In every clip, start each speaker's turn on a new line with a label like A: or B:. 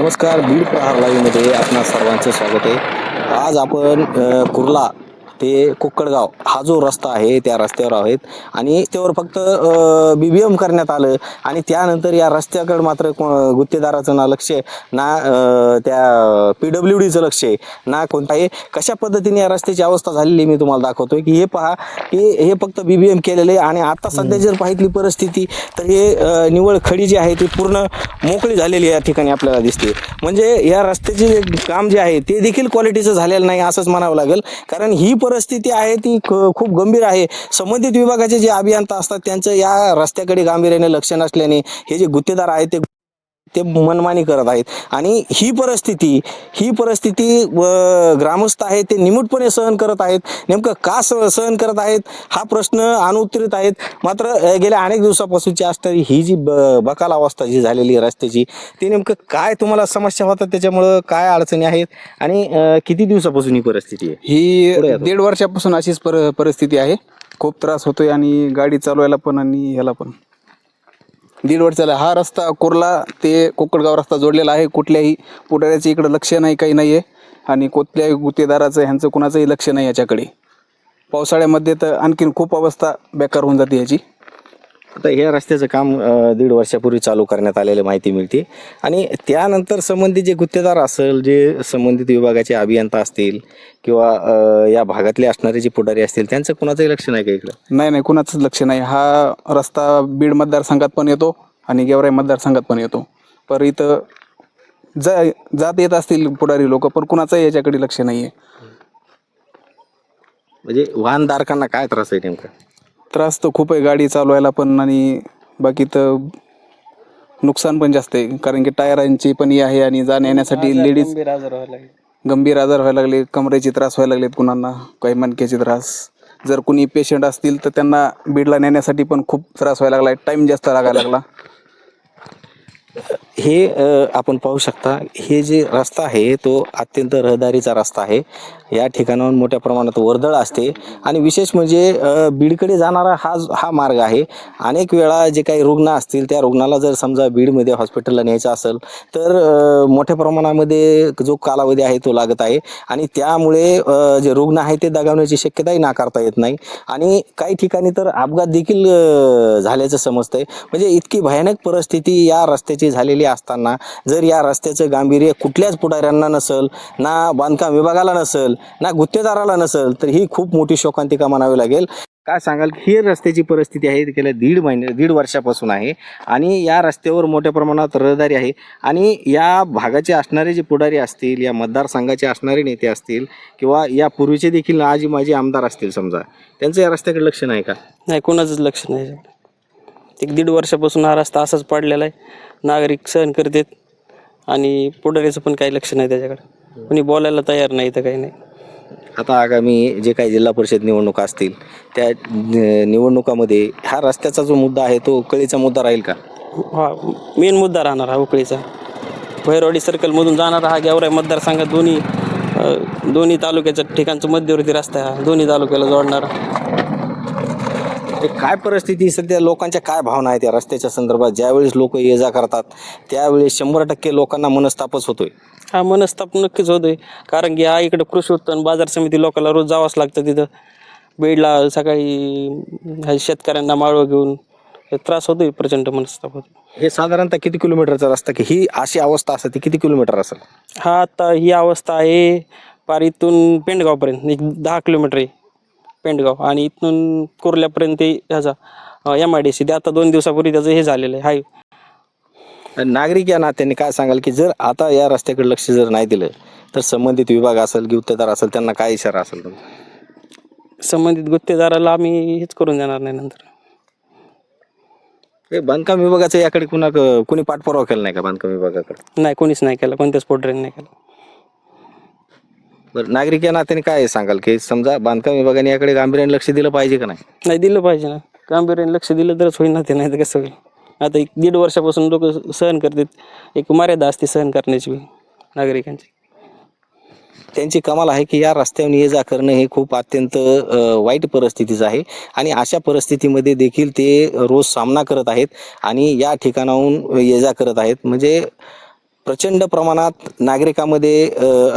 A: नमस्कार. बीड प्रहार लाईव्हमध्ये आपणा सर्वांचं स्वागत आहे. आज आपण कुर्ला ते कुक्कडगाव हा जो रस्ता आहे त्या रस्त्यावर आहोत आणि रस्त्यावर फक्त BBM करण्यात आलं आणि त्यानंतर या रस्त्याकडे मात्र गुत्तेदाराचं ना लक्ष ना त्या PWDचं लक्ष आहे ना कोणताही. कशा पद्धतीने या रस्त्याची अवस्था झालेली मी तुम्हाला दाखवतोय की हे पहा की हे फक्त BBM केलेलं आहे आणि आता सध्या जर पाहितली परिस्थिती तर हे निवळ खडी जी आहे ती पूर्ण मोकळी झालेली या ठिकाणी आपल्याला दिसते. म्हणजे या रस्त्याचे काम जे आहे ते देखील क्वालिटीचं झालेलं नाही असंच म्हणावं लागेल. कारण ही परिस्थिती आहे ती खूप गंभीर आहे. संबंधित विभागाचे जे अभियंता असतात त्यांचं या रस्त्याकडे गांभीर्याने लक्ष नसल्याने हे जे गुत्तेदार आहेत ते मनमानी करत आहेत आणि ही परिस्थिती ग्रामस्थ आहेत ते निमूटपणे सहन करत आहेत. नेमकं का सहन करत आहेत हा प्रश्न अनुत्तरित आहेत. मात्र गेल्या अनेक दिवसापासूनची असणारी ही जी बकाल अवस्था जी झालेली रस्त्याची ती नेमकं काय तुम्हाला समस्या होतात त्याच्यामुळं काय अडचणी आहेत आणि किती दिवसापासून ही परिस्थिती आहे?
B: ही 1.5 वर्षापासून अशीच परिस्थिती आहे. खूप त्रास होतोय आणि गाडी चालवायला पण आणि ह्याला पण. 1.5 वर्षाला हा रस्ता कुर्ला ते कोकणगाव रस्ता जोडलेला आहे. कुठल्याही पुढाऱ्याचं इकडं लक्ष नाही, काही नाही आहे आणि कुठल्याही गुत्तेदाराचं ह्यांचं कुणाचंही लक्ष नाही याच्याकडे. पावसाळ्यामध्ये तर आणखीन खूप अवस्था बेकार होऊन जाते याची.
A: आता या रस्त्याचं काम 1.5 वर्षापूर्वी चालू करण्यात आलेली माहिती मिळते आणि त्यानंतर संबंधित जे गुत्तेदार असेल, जे संबंधित विभागाचे अभियंता असतील किंवा या भागातले असणारे जे पुढारी असतील त्यांचं कुणाचंही लक्ष नाही का इकडं?
B: नाही कुणाचंच लक्ष नाही. हा रस्ता बीड मतदारसंघात पण येतो आणि गेवराई मतदारसंघात पण येतो. पर इथं जात येत असतील पुढारी लोक, पण कुणाचंही याच्याकडे लक्ष नाही आहे.
A: म्हणजे वाहनधारकांना काय त्रास आहे नेमका?
B: त्रास तर खूप आहे गाडी चालवायला पण आणि बाकी तर नुकसान पण जास्त आहे. कारण की टायरांची पण ही आहे आणि जाण्या येण्यासाठी लेडीज गंभीर आजार व्हायला लागले, कमरेचे त्रास व्हायला लागलेत कुणांना, काही मणक्याचे त्रास. जर कुणी पेशंट असतील तर त्यांना बीडला नेण्यासाठी पण खूप त्रास व्हायला लागला, टाईम जास्त लागायला लागला.
A: हे आपण पाहू शकता हे जे रस्ता आहे तो अत्यंत रहदारीचा रस्ता आहे. या ठिकाणाहून मोठ्या प्रमाणात वर्दळ असते आणि विशेष म्हणजे बीडकडे जाणारा हा मार्ग आहे. अनेक वेळा जे काही रुग्ण असतील त्या रुग्णाला जर समजा बीडमध्ये हॉस्पिटलला न्यायचं असेल तर मोठ्या प्रमाणामध्ये जो कालावधी आहे तो लागत आहे आणि त्यामुळे जे रुग्ण आहे ते दगावण्याची शक्यताही नाकारता येत नाही आणि काही ठिकाणी तर अपघात देखील झाल्याचं समजतंय. म्हणजे इतकी भयानक परिस्थिती या रस्त्याची झालेली असताना जर या रस्त्याचं गांभीर्य कुठल्याच पुढाऱ्यांना नसेल, ना बांधकाम विभागाला नसेल, ना गुत्तेदाराला नसेल तर ही खूप मोठी शोकांतिका म्हणावी लागेल. काय सांगाल ही रस्त्याची परिस्थिती आहे गेल्या 1.5 वर्षापासून आहे आणि या रस्त्यावर मोठ्या प्रमाणात रहदारी आहे आणि या भागाचे असणारे जे पुढारी असतील, या मतदारसंघाचे असणारे नेते असतील किंवा या पूर्वीचे देखील आजी माजी आमदार असतील समजा, त्यांचं या रस्त्याकडे लक्ष नाही का?
C: नाही, कोणाचंच लक्ष नाही. 1.5 वर्षापासून हा रस्ता असाच पडलेला आहे. नागरिक सहन करतात आणि पुढाऱ्याचं पण काही लक्ष नाही त्याच्याकडे. कोणी बोलायला तयार नाही तर काही नाही.
A: आता आगामी जे काही जिल्हा परिषद निवडणुका असतील त्या निवडणुकामध्ये हा रस्त्याचा जो मुद्दा आहे तो कळीचा मुद्दा राहील का?
C: हा मेन मुद्दा राहणार हा उकळीचा. भैरवाडी सर्कलमधून जाणारा हा गेवराई मतदारसंघात दोन्ही तालुक्याच्या ठिकाणचं मध्यवर्ती रस्ता आहे. हा दोन्ही तालुक्याला जोडणारा.
A: काय परिस्थिती सध्या, लोकांच्या काय भावना आहेत या रस्त्याच्या संदर्भात? ज्यावेळेस लोक ये जा करतात त्यावेळेस 100% लोकांना मनस्तापच होतोय.
C: हा मनस्ताप नक्कीच होतोय. कारण की हा इकडं कृषी उत्पन्न बाजार समिती लोकांना रोज जावंच लागतं तिथं बीडला. सकाळी शेतकऱ्यांना माळवं घेऊन त्रास होतोय, प्रचंड मनस्ताप होतो.
A: हे साधारणतः किती किलोमीटरचा रस्ता की ही अशी अवस्था असते किती किलोमीटर असेल?
C: हा आता ही अवस्था आहे पार इथून पेंडगावपर्यंत 10 किलोमीटर आहे पेंडगाव आणि इथून कुर्ल्यापर्यंत ह्याचा MIDC ते आता 2 दिवसापूर्वी त्याचं हे झालेलं आहे.
A: नागरिक या नात्याने काय सांगाल की जर आता या रस्त्याकडे लक्ष जर नाही दिलं तर संबंधित विभाग असेल, गुत्तेदार असेल, त्यांना काय इशारा असेल?
C: संबंधित गुत्तेदाराला आम्ही हेच करून देणार नाही नंतर.
A: बांधकाम विभागाचं याकडे कुणी पाठपुरावा केला नाही का बांधकाम विभागाकडे?
C: नाही, कोणीच नाही केलं, कोणत्याच पोटऱ्याने नाही केलं.
A: बरं, नागरिक या नात्याने काय सांगाल की समजा बांधकाम विभागाने याकडे गांभीर्याने लक्ष दिलं पाहिजे का नाही?
C: नाही, दिलं पाहिजे ना. गांभीर्याने लक्ष दिलं तरच होईल ना, ते नाही तर कसं होईल. आता 1.5 वर्षापासून लोक सहन करतात. एक मर्यादा असते सहन करण्याची नागरिकांची.
A: त्यांची कमाल आहे की या रस्त्यावर ये जा करणं हे खूप अत्यंत वाईट परिस्थितीचं आहे आणि अशा परिस्थितीमध्ये देखील ते रोज सामना करत आहेत आणि या ठिकाणाहून ये जा करत आहेत. म्हणजे प्रचंड प्रमाणात नागरिकांमध्ये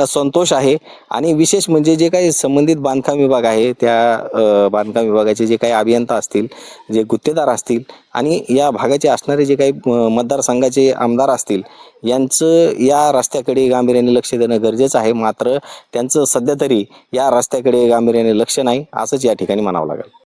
A: असंतोष आहे आणि विशेष म्हणजे जे काही संबंधित बांधकाम विभाग आहे त्या बांधकाम विभागाचे जे काही अभियंता असतील, जे गुत्तेदार असतील आणि या भागाचे असणारे जे काही मतदारसंघाचे आमदार असतील, यांचं या रस्त्याकडे गांभीर्याने लक्ष देणं गरजेचं आहे. मात्र त्यांचं सध्या तरी या रस्त्याकडे गांभीर्याने लक्ष नाही, असंच या ठिकाणी म्हणावं लागेल.